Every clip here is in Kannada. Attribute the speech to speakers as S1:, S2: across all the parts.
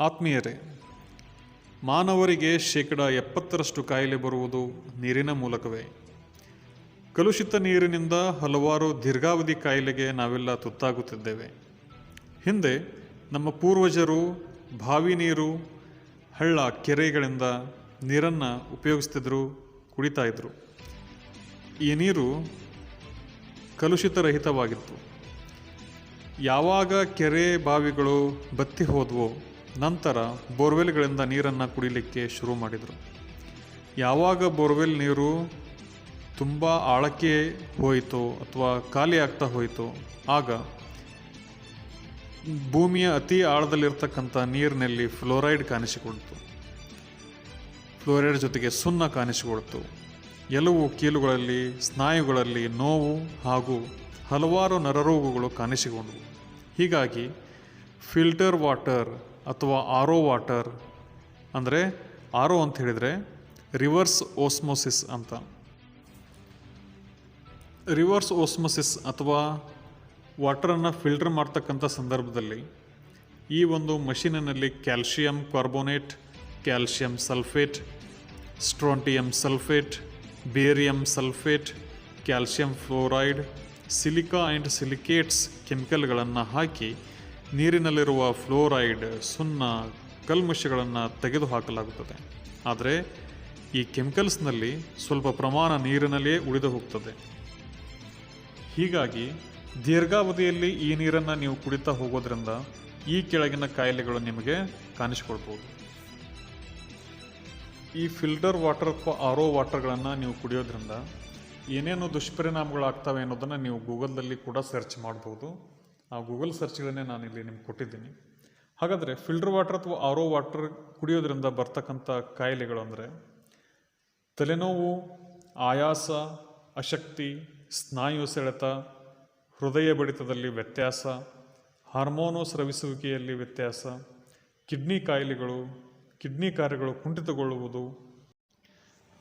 S1: ಆತ್ಮೀಯರೇ, ಮಾನವರಿಗೆ 70% ಕಾಯಿಲೆ ಬರುವುದು ನೀರಿನ ಮೂಲಕವೇ. ಕಲುಷಿತ ನೀರಿನಿಂದ ಹಲವಾರು ದೀರ್ಘಾವಧಿ ಕಾಯಿಲೆಗೆ ನಾವೆಲ್ಲ ತುತ್ತಾಗುತ್ತಿದ್ದೇವೆ. ಹಿಂದೆ ನಮ್ಮ ಪೂರ್ವಜರು ಬಾವಿ ನೀರು, ಹಳ್ಳ, ಕೆರೆಗಳಿಂದ ನೀರನ್ನು ಉಪಯೋಗಿಸ್ತಿದ್ರು, ಕುಡಿತಾ ಇದ್ರು. ಈ ನೀರು ಕಲುಷಿತರಹಿತವಾಗಿತ್ತು. ಯಾವಾಗ ಕೆರೆ ಬಾವಿಗಳು ಬತ್ತಿ ಹೋದವೋ ನಂತರ ಬೋರ್ವೆಲ್ಗಳಿಂದ ನೀರನ್ನು ಕುಡಿಲಿಕ್ಕೆ ಶುರು ಮಾಡಿದರು. ಯಾವಾಗ ಬೋರ್ವೆಲ್ ನೀರು ತುಂಬ ಆಳಕ್ಕೆ ಹೋಯಿತು ಅಥವಾ ಖಾಲಿ ಆಗ್ತಾ ಹೋಯಿತು, ಆಗ ಭೂಮಿಯ ಅತಿ ಆಳದಲ್ಲಿರ್ತಕ್ಕಂಥ ನೀರಿನಲ್ಲಿ ಫ್ಲೋರೈಡ್ ಕಾಣಿಸಿಕೊಳ್ತು. ಫ್ಲೋರೈಡ್ ಜೊತೆಗೆ ಸುಣ್ಣ ಕಾಣಿಸಿಕೊಳ್ತು. ಎಲುವು ಕೀಲುಗಳಲ್ಲಿ, ಸ್ನಾಯುಗಳಲ್ಲಿ ನೋವು ಹಾಗೂ ಹಲವಾರು ನರರೋಗಗಳು ಕಾಣಿಸಿಕೊಂಡವು. ಹೀಗಾಗಿ ಫಿಲ್ಟರ್ ವಾಟರ್ ಅಥವಾ ಆರ್ ಒ ವಾಟರ್, ಅಂದರೆ ಆರ್ ಒ ಅಂತ ಹೇಳಿದರೆ ರಿವರ್ಸ್ ಓಸ್ಮೋಸಿಸ್ ಅಂತ. ರಿವರ್ಸ್ ಓಸ್ಮೋಸಿಸ್ ಅಥವಾ ವಾಟರನ್ನು ಫಿಲ್ಟರ್ ಮಾಡ್ತಕ್ಕಂಥ ಸಂದರ್ಭದಲ್ಲಿ ಈ ಒಂದು ಮಷೀನಿನಲ್ಲಿ calcium carbonate, calcium sulphate, strontium sulphate, barium sulphate, calcium fluoride, silica and silicates ಕೆಮಿಕಲ್ಗಳನ್ನು ಹಾಕಿ ನೀರಿನಲ್ಲಿರುವ ಫ್ಲೋರೈಡ್, ಸುಣ್ಣ, ಕಲ್ಮಶಗಳನ್ನು ತೆಗೆದುಹಾಕಲಾಗುತ್ತದೆ. ಆದರೆ ಈ ಕೆಮಿಕಲ್ಸ್ನಲ್ಲಿ ಸ್ವಲ್ಪ ಪ್ರಮಾಣ ನೀರಿನಲ್ಲಿಯೇ ಉಳಿದು ಹೋಗ್ತದೆ. ಹೀಗಾಗಿ ದೀರ್ಘಾವಧಿಯಲ್ಲಿ ಈ ನೀರನ್ನು ನೀವು ಕುಡಿತಾ ಹೋಗೋದ್ರಿಂದ ಈ ಕೆಳಗಿನ ಕಾಯಿಲೆಗಳು ನಿಮಗೆ ಕಾಣಿಸಿಕೊಳ್ಬೋದು. ಈ ಫಿಲ್ಟರ್ ವಾಟರ್ ಅಥವಾ ಆರ್ ಒ ವಾಟರ್ಗಳನ್ನು ನೀವು ಕುಡಿಯೋದ್ರಿಂದ ಏನೇನು ದುಷ್ಪರಿಣಾಮಗಳಾಗ್ತವೆ ಅನ್ನೋದನ್ನು ನೀವು ಗೂಗಲ್ನಲ್ಲಿ ಕೂಡ ಸರ್ಚ್ ಮಾಡ್ಬೋದು. ಆ ಗೂಗಲ್ ಸರ್ಚ್ಗಳನ್ನೇ ನಾನಿಲ್ಲಿ ನಿಮ್ಗೆ ಕೊಟ್ಟಿದ್ದೀನಿ. ಹಾಗಾದರೆ ಫಿಲ್ಟರ್ ವಾಟರ್ ಅಥವಾ ಆರ್ ಒ ವಾಟರ್ ಕುಡಿಯೋದ್ರಿಂದ ಬರ್ತಕ್ಕಂಥ ಕಾಯಿಲೆಗಳು ಅಂದರೆ ತಲೆನೋವು, ಆಯಾಸ, ಅಶಕ್ತಿ, ಸ್ನಾಯು ಸೆಳೆತ, ಹೃದಯ ಬಡಿತದಲ್ಲಿ ವ್ಯತ್ಯಾಸ, ಹಾರ್ಮೋನು ಸ್ರವಿಸುವಿಕೆಯಲ್ಲಿ ವ್ಯತ್ಯಾಸ, ಕಿಡ್ನಿ ಕಾಯಿಲೆಗಳು, ಕಿಡ್ನಿ ಕಾರ್ಯಗಳು ಕುಂಠಿತಗೊಳ್ಳುವುದು,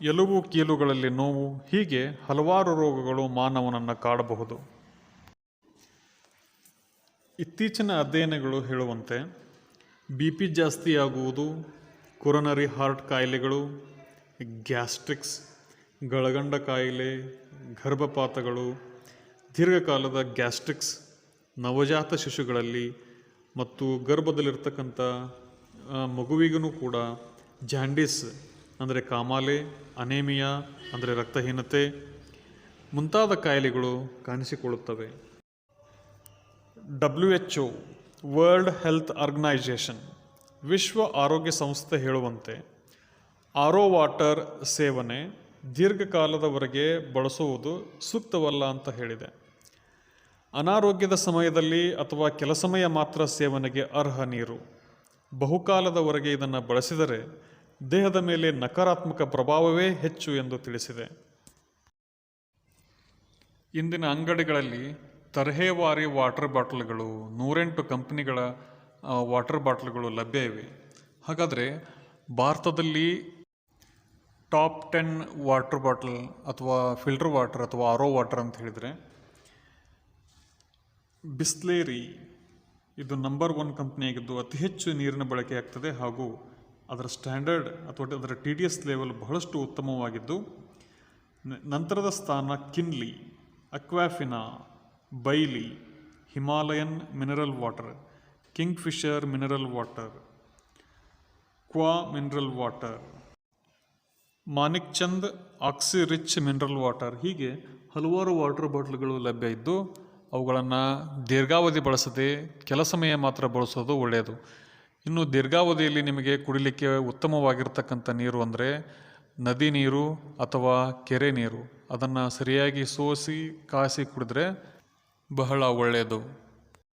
S1: ಎಲುಬು ಕೀಲುಗಳಲ್ಲಿ ನೋವು, ಹೀಗೆ ಹಲವಾರು ರೋಗಗಳು ಮಾನವನನ್ನು ಕಾಡಬಹುದು. ಇತ್ತೀಚಿನ ಅಧ್ಯಯನಗಳು ಹೇಳುವಂತೆ BP ಜಾಸ್ತಿಯಾಗುವುದು, ಕೊರೊನರಿ ಹಾರ್ಟ್ ಕಾಯಿಲೆಗಳು, ಗ್ಯಾಸ್ಟ್ರಿಕ್ಸ್, ಗಳಗಂಡ ಕಾಯಿಲೆ, ಗರ್ಭಪಾತಗಳು, ದೀರ್ಘಕಾಲದ ಗ್ಯಾಸ್ಟ್ರಿಕ್ಸ್, ನವಜಾತ ಶಿಶುಗಳಲ್ಲಿ ಮತ್ತು ಗರ್ಭದಲ್ಲಿರ್ತಕ್ಕಂಥ ಮಗುವಿಗೂ ಕೂಡ ಜಾಂಡಿಸ್ ಅಂದರೆ ಕಾಮಾಲೆ, ಅನೇಮಿಯಾ ಅಂದರೆ ರಕ್ತಹೀನತೆ ಮುಂತಾದ ಕಾಯಿಲೆಗಳು ಕಾಣಿಸಿಕೊಳ್ಳುತ್ತವೆ. WHO ವರ್ಲ್ಡ್ ಹೆಲ್ತ್ ಆರ್ಗನೈಜೇಷನ್, ವಿಶ್ವ ಆರೋಗ್ಯ ಸಂಸ್ಥೆ ಹೇಳುವಂತೆ ಆರ್ ಒ ವಾಟರ್ ಸೇವನೆ ದೀರ್ಘಕಾಲದವರೆಗೆ ಬಳಸುವುದು ಸೂಕ್ತವಲ್ಲ ಅಂತ ಹೇಳಿದೆ. ಅನಾರೋಗ್ಯದ ಸಮಯದಲ್ಲಿ ಅಥವಾ ಕೆಲ ಸಮಯ ಮಾತ್ರ ಸೇವನೆಗೆ ಅರ್ಹ ನೀರು. ಬಹುಕಾಲದವರೆಗೆ ಇದನ್ನು ಬಳಸಿದರೆ ದೇಹದ ಮೇಲೆ ನಕಾರಾತ್ಮಕ ಪ್ರಭಾವವೇ ಹೆಚ್ಚು ಎಂದು ತಿಳಿಸಿದೆ. ಇಂದಿನ ಅಂಗಡಿಗಳಲ್ಲಿ ತರಹೇವಾರಿ ವಾಟರ್ ಬಾಟಲ್ಗಳು, 108 ಕಂಪನಿಗಳ ವಾಟರ್ ಬಾಟಲ್ಗಳು ಲಭ್ಯ ಇವೆ. ಹಾಗಾದರೆ ಭಾರತದಲ್ಲಿ ಟಾಪ್ 10 ವಾಟರ್ ಬಾಟಲ್ ಅಥವಾ ಫಿಲ್ಟರ್ ವಾಟರ್ ಅಥವಾ ಆರ್ ಒ ವಾಟರ್ ಅಂತ ಹೇಳಿದರೆ ಬಿಸ್ಲೇರಿ ಇದು ನಂಬರ್ 1 ಕಂಪ್ನಿಯಾಗಿದ್ದು ಅತಿ ಹೆಚ್ಚು ನೀರಿನ ಬಳಕೆ ಆಗ್ತದೆ ಹಾಗೂ ಅದರ ಸ್ಟ್ಯಾಂಡರ್ಡ್ ಅಥವಾ ಅದರ TDS ಲೆವೆಲ್ ಬಹಳಷ್ಟು ಉತ್ತಮವಾಗಿದ್ದು, ನಂತರದ ಸ್ಥಾನ Kinley, Aquafina, Bailley, Himalayan mineral water, Kingfisher mineral water, Qua mineral water, Manik Chand Oxyrich mineral water, ಹೀಗೆ ಹಲವಾರು ವಾಟರ್ ಬಾಟಲ್ಗಳು ಲಭ್ಯ ಇದ್ದು ಅವುಗಳನ್ನು ದೀರ್ಘಾವಧಿ ಬಳಸದೆ ಕೆಲ ಸಮಯ ಮಾತ್ರ ಬಳಸೋದು ಒಳ್ಳೆಯದು. ಇನ್ನು ದೀರ್ಘಾವಧಿಯಲ್ಲಿ ನಿಮಗೆ ಕುಡಿಲಿಕ್ಕೆ ಉತ್ತಮವಾಗಿರ್ತಕ್ಕಂಥ ನೀರು ಅಂದರೆ ನದಿ ನೀರು ಅಥವಾ ಕೆರೆ ನೀರು. ಅದನ್ನು ಸರಿಯಾಗಿ ಸೋಸಿ ಕಾಸಿ ಕುಡಿದ್ರೆ ಬಹಳ ಒಳ್ಳೆಯದು.